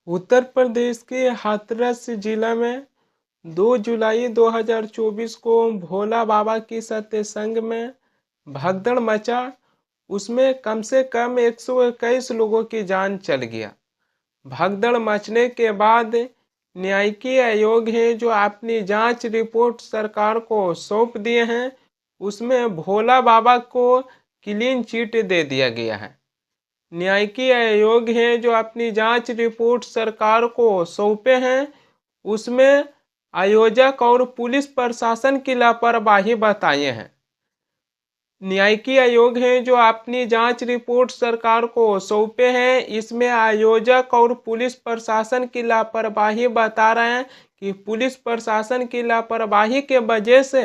उत्तर प्रदेश के हाथरस जिला में 2 जुलाई 2024 को भोला बाबा की सत्संग में भगदड़ मचा। उसमें कम से कम 121 लोगों की जान चल गया। भगदड़ मचने के बाद न्यायिक आयोग है जो अपनी जांच रिपोर्ट सरकार को सौंप दिए हैं। उसमें भोला बाबा को क्लीन चिट दे दिया गया है। न्यायिक आयोग है जो अपनी जांच रिपोर्ट सरकार को सौंपे हैं। उसमें आयोजक और पुलिस प्रशासन की लापरवाही बताए हैं। न्यायिक आयोग है जो अपनी जांच रिपोर्ट सरकार को सौंपे हैं। इसमें आयोजक और पुलिस प्रशासन की लापरवाही बता रहे हैं कि पुलिस प्रशासन की लापरवाही के वजह से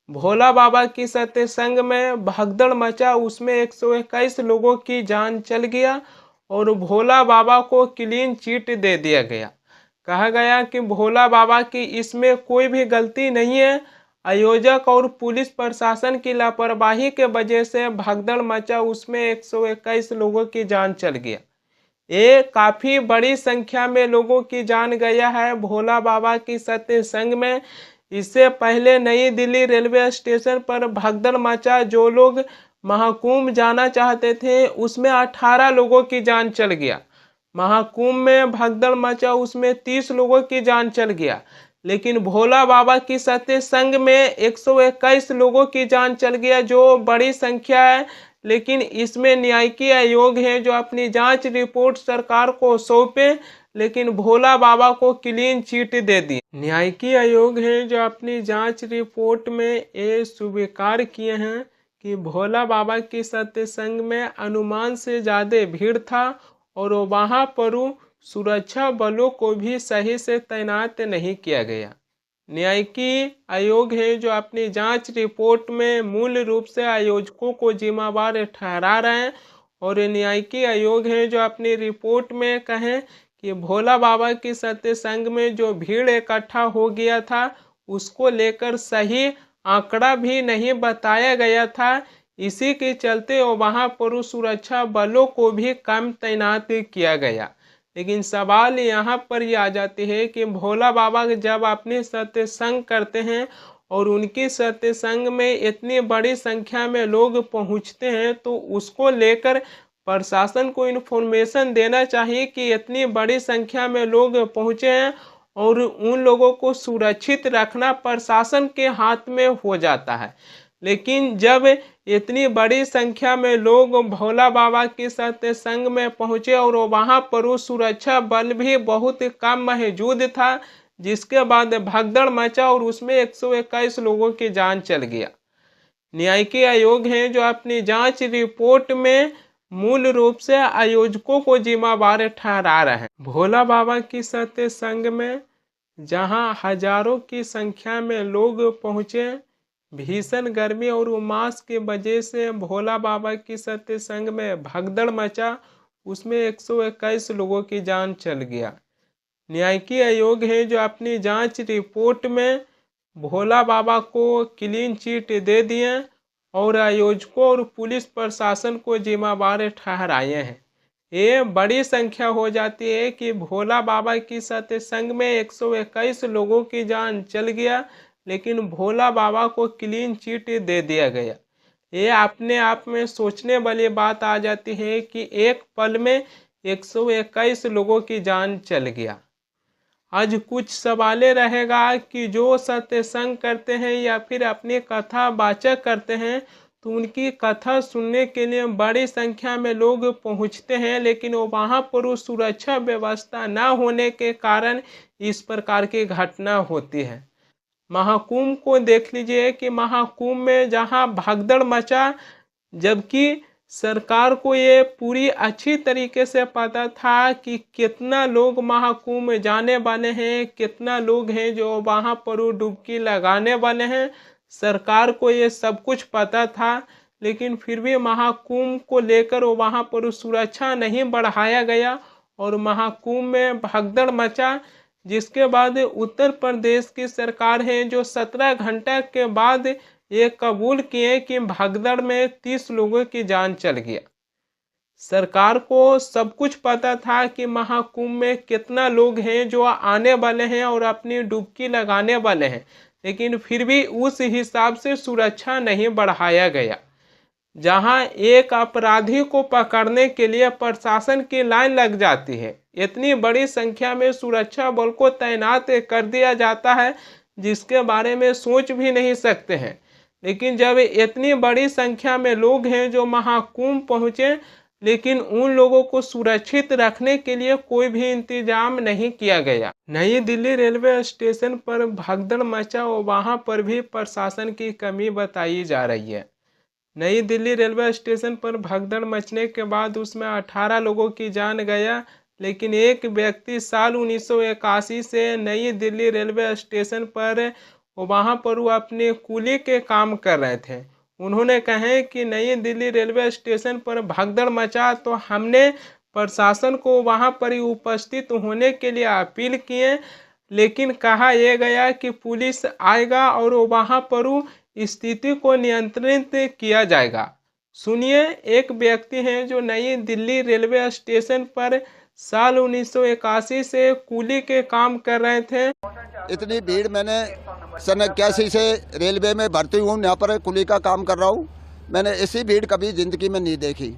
भोला बाबा की सत्संग में भगदड़ मचा। उसमें 121 लोगों की जान चल गया और भोला बाबा को क्लीन चिट दे दिया गया। कहा गया कि भोला बाबा की इसमें कोई भी गलती नहीं है। आयोजक और पुलिस प्रशासन की लापरवाही के वजह से भगदड़ मचा। उसमें 121 लोगों की जान चल गया। ये काफी बड़ी संख्या में लोगों की जान गया है भोला बाबा की सत्संग में। इससे पहले नई दिल्ली रेलवे स्टेशन पर भगदड़ मचा। जो लोग महाकुंभ जाना चाहते थे उसमें 18 लोगों की जान चल गया। महाकुंभ में भगदड़ मचा, उसमें 30 लोगों की जान चल गया। लेकिन भोला बाबा की सत्संग में 121 लोगों की जान चल गया, जो बड़ी संख्या है। लेकिन इसमें न्यायिक आयोग है जो अपनी जांच रिपोर्ट सरकार को सौंपे, लेकिन भोला बाबा को क्लीन चिट दे दी। न्यायिक आयोग है जो अपनी जांच रिपोर्ट में ये स्वीकार किए हैं कि भोला बाबा की सत्संग में अनुमान से ज़्यादा भीड़ था और वहाँ पर सुरक्षा बलों को भी सही से तैनात नहीं किया गया। न्यायिक आयोग है जो अपनी जांच रिपोर्ट में मूल रूप से आयोजकों को जिम्मेदार ठहरा रहे हैं और न्यायिक आयोग है जो अपनी रिपोर्ट में कहें कि भोला बाबा की सत्संग में जो भीड़ इकट्ठा हो गया था उसको लेकर सही आंकड़ा भी नहीं बताया गया था। इसी के चलते वहाँ पर सुरक्षा बलों को भी कम तैनात किया गया। लेकिन सवाल यहाँ पर ये आ जाती है कि भोला बाबा जब अपने सत्संग करते हैं और उनकी सत्संग में इतनी बड़ी संख्या में लोग पहुँचते हैं तो उसको लेकर प्रशासन को इन्फॉर्मेशन देना चाहिए कि इतनी बड़ी संख्या में लोग पहुँचे हैं और उन लोगों को सुरक्षित रखना प्रशासन के हाथ में हो जाता है। लेकिन जब इतनी बड़ी संख्या में लोग भोला बाबा के सत्संग में पहुंचे और वहां पर सुरक्षा बल भी बहुत कम मौजूद था, जिसके बाद भगदड़ मचा और उसमें 121 लोगों की जान चल गया। न्यायिक आयोग है जो अपनी जांच रिपोर्ट में मूल रूप से आयोजकों को जिम्मेदार ठहरा रहे हैं। भोला बाबा की सत्संग में जहां हजारों की संख्या में लोग पहुंचे, भीषण गर्मी और उमास की वजह से भोला बाबा की सत्संग में भगदड़ मचा। उसमें 121 लोगों की जान चल गया। न्यायिक आयोग है जो अपनी जांच रिपोर्ट में भोला बाबा को क्लीन चिट दे दिए और आयोजकों और पुलिस प्रशासन को जिम्मेदार ठहराए हैं। ये बड़ी संख्या हो जाती है कि भोला बाबा की सत्संग में 121 लोगों की जान चल गया, लेकिन भोला बाबा को क्लीन चिट दे दिया गया। ये अपने आप में सोचने वाली बात आ जाती है कि एक पल में 121 लोगों की जान चल गया। आज कुछ सवाले रहेगा कि जो सत्संग करते हैं या फिर अपनी कथा वाचक करते हैं तो उनकी कथा सुनने के लिए बड़ी संख्या में लोग पहुंचते हैं, लेकिन वो वहाँ पर सुरक्षा व्यवस्था न होने के कारण इस प्रकार की घटना होती है। महाकुंभ को देख लीजिए कि महाकुंभ में जहाँ भगदड़ मचा, जबकि सरकार को ये पूरी अच्छी तरीके से पता था कि कितना लोग महाकुंभ जाने वाले हैं, कितना लोग हैं जो वहाँ पर डुबकी लगाने वाले हैं। सरकार को ये सब कुछ पता था, लेकिन फिर भी महाकुंभ को लेकर वहाँ पर सुरक्षा नहीं बढ़ाया गया और महाकुंभ में भगदड़ मचा। जिसके बाद उत्तर प्रदेश की सरकार है जो 17 घंटे के बाद ये कबूल किए कि भगदड़ में 30 लोगों की जान चल गया। सरकार को सब कुछ पता था कि महाकुंभ में कितना लोग हैं जो आने वाले हैं और अपनी डुबकी लगाने वाले हैं, लेकिन फिर भी उस हिसाब से सुरक्षा नहीं बढ़ाया गया। जहां एक अपराधी को पकड़ने के लिए प्रशासन की लाइन लग जाती है, इतनी बड़ी संख्या में सुरक्षा बल को तैनात कर दिया जाता है जिसके बारे में सोच भी नहीं सकते हैं। लेकिन जब इतनी बड़ी संख्या में लोग हैं जो महाकुंभ पहुंचे, लेकिन उन लोगों को सुरक्षित रखने के लिए कोई भी इंतजाम नहीं किया गया। नई दिल्ली रेलवे स्टेशन पर भगदड़ मचा और वहां पर भी प्रशासन की कमी बताई जा रही है। नई दिल्ली रेलवे स्टेशन पर भगदड़ मचने के बाद उसमें 18 लोगों की जान गया, लेकिन एक व्यक्ति साल 1981 से नई दिल्ली रेलवे स्टेशन पर वहाँ पर वो अपने कुली के काम कर रहे थे। उन्होंने कहे कि नई दिल्ली रेलवे स्टेशन पर भगदड़ मचा तो हमने प्रशासन को वहाँ पर ही उपस्थित होने के लिए अपील किए, लेकिन कहा यह गया कि पुलिस आएगा और वहाँ पर स्थिति को नियंत्रित किया जाएगा। सुनिए, एक व्यक्ति हैं जो नई दिल्ली रेलवे स्टेशन पर साल 1981 से कुली के काम कर रहे थे। इतनी भीड़ मैंने सन 81 से रेलवे में भर्ती हूँ, यहाँ पर कुली का काम कर रहा हूँ। मैंने ऐसी भीड़ कभी ज़िंदगी में नहीं देखी।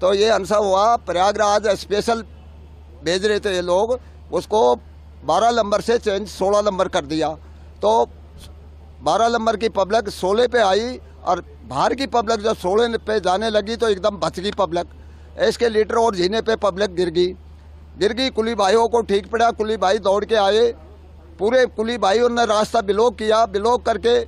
तो ये अनसा हुआ, प्रयागराज स्पेशल भेज रहे थे ये लोग, उसको 12 नंबर से चेंज 16 नंबर कर दिया। तो 12 नंबर की पब्लिक 16 पे आई और बाहर की पब्लिक जब 16 पे जाने लगी तो एकदम बच गई पब्लिक। एस्केलेटर और जीने पे पब्लिक गिर गई। कुली भाइयों को ठीक पड़ा, कुली भाई दौड़ के आए, पूरे कुली भाइयों ने रास्ता ब्लॉक किया, ब्लॉक करके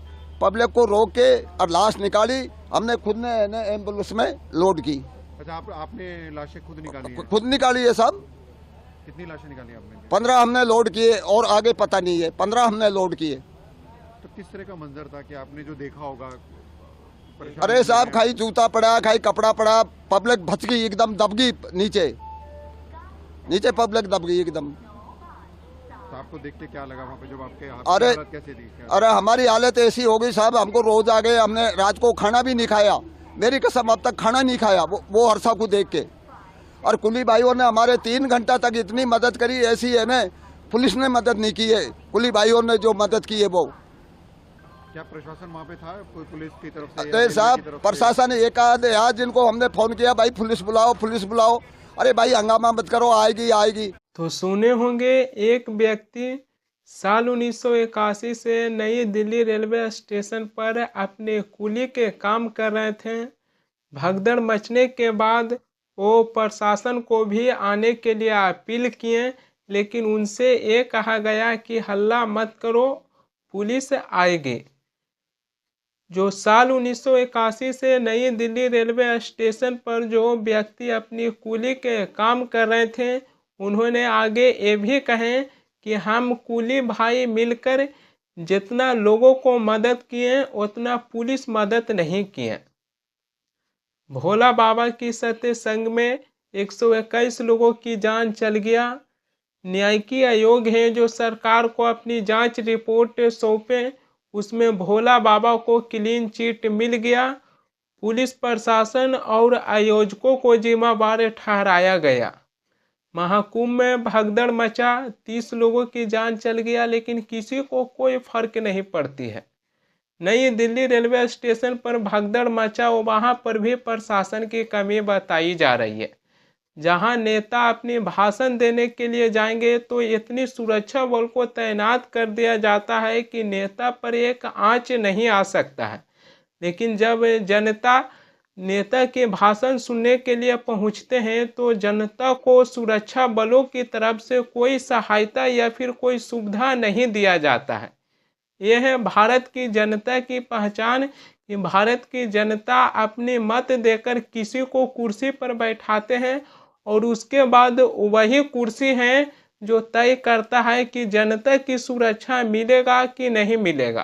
पब्लिक को रोक के और लाश निकाली। हमने खुद ने एम्बुलेंस में लोड की। अच्छा, आपने लाशें खुद निकाली हैं? खुद निकाली है सब। कितनी लाशें निकाली आपने? 15 हमने लोड किए और आगे पता नहीं है, 15 हमने लोड किए। तो किस तरह का मंजर था कि आपने जो देखा होगा? अरे साहब, खाई जूता पड़ा, खाई कपड़ा पड़ा, पब्लिक भच गई, एकदम दब गई नीचे पब्लिक दब गई एकदम। तो आपको देख के क्या लगा वहाँ पे जब आपके हालत कैसे थी? अरे हमारी हालत ऐसी हो गई साहब, हमको रोज आ गए, हमने रात को खाना भी नहीं खाया। मेरी कसम, अब तक खाना नहीं खाया वो हरसा को देख के। और कुली भाइयों ने हमारे 3 घंटा तक इतनी मदद करी, ऐसी है ना, पुलिस ने मदद नहीं की है, कुली भाइयों ने जो मदद की है वो। क्या प्रशासन वहाँ पे था कोई पुलिस की तरफ से? अरे साहब, प्रशासन एक आधे आज जिनको हमने फोन किया, भाई पुलिस बुलाओ। अरे भाई हंगामा मत करो, आएगी। तो सुने होंगे, एक व्यक्ति साल 1981 से नई दिल्ली रेलवे स्टेशन पर अपने कुली के काम कर रहे थे। भगदड़ मचने के बाद वो प्रशासन को भी आने के लिए अपील किए, लेकिन उनसे ये कहा गया कि हल्ला मत करो, पुलिस आएगी। जो साल 1981 से नई दिल्ली रेलवे स्टेशन पर जो व्यक्ति अपनी कुली के काम कर रहे थे, उन्होंने आगे ये भी कहे कि हम कुली भाई मिलकर जितना लोगों को मदद किए उतना पुलिस मदद नहीं किए। भोला बाबा की सत्संग में 121 लोगों की जान चल गया। न्यायिक आयोग है जो सरकार को अपनी जांच रिपोर्ट सौंपे, उसमें भोला बाबा को क्लीन चिट मिल गया। पुलिस प्रशासन और आयोजकों को जिम्मेदार ठहराया गया। महाकुंभ में भगदड़ मचा, 30 लोगों की जान चल गया, लेकिन किसी को कोई फर्क नहीं पड़ती है। नई दिल्ली रेलवे स्टेशन पर भगदड़ मचा और वहां पर भी प्रशासन की कमी बताई जा रही है। जहां नेता अपनी भाषण देने के लिए जाएंगे तो इतनी सुरक्षा बल को तैनात कर दिया जाता है कि नेता पर एक आंच नहीं आ सकता है। लेकिन जब जनता नेता के भाषण सुनने के लिए पहुंचते हैं तो जनता को सुरक्षा बलों की तरफ से कोई सहायता या फिर कोई सुविधा नहीं दिया जाता है। यह है भारत की जनता की पहचान कि भारत की जनता अपनी मत देकर किसी को कुर्सी पर बैठाते हैं और उसके बाद वही कुर्सी है जो तय करता है कि जनता की सुरक्षा मिलेगा कि नहीं मिलेगा।